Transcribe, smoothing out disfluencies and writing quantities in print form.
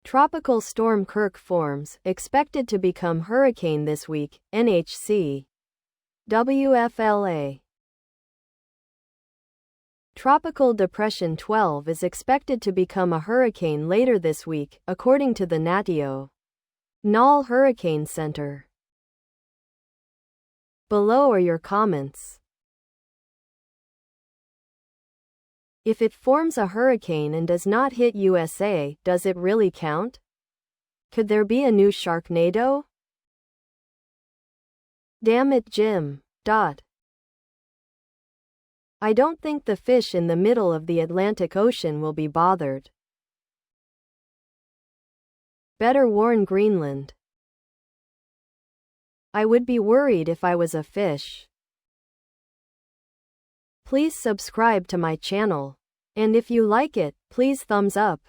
Tropical Storm Kirk forms, expected to become hurricane this week, NHC. WFLA. Tropical Depression 12 is expected to become a hurricane later this week, according to the National Hurricane Center. Below are your comments. If it forms a hurricane and does not hit USA, does it really count? Could there be a new Sharknado? Damn it, Jim. I don't think the fish in the middle of the Atlantic Ocean will be bothered. Better warn Greenland. I would be worried if I was a fish. Please subscribe to my channel. And if you like it, please thumbs up.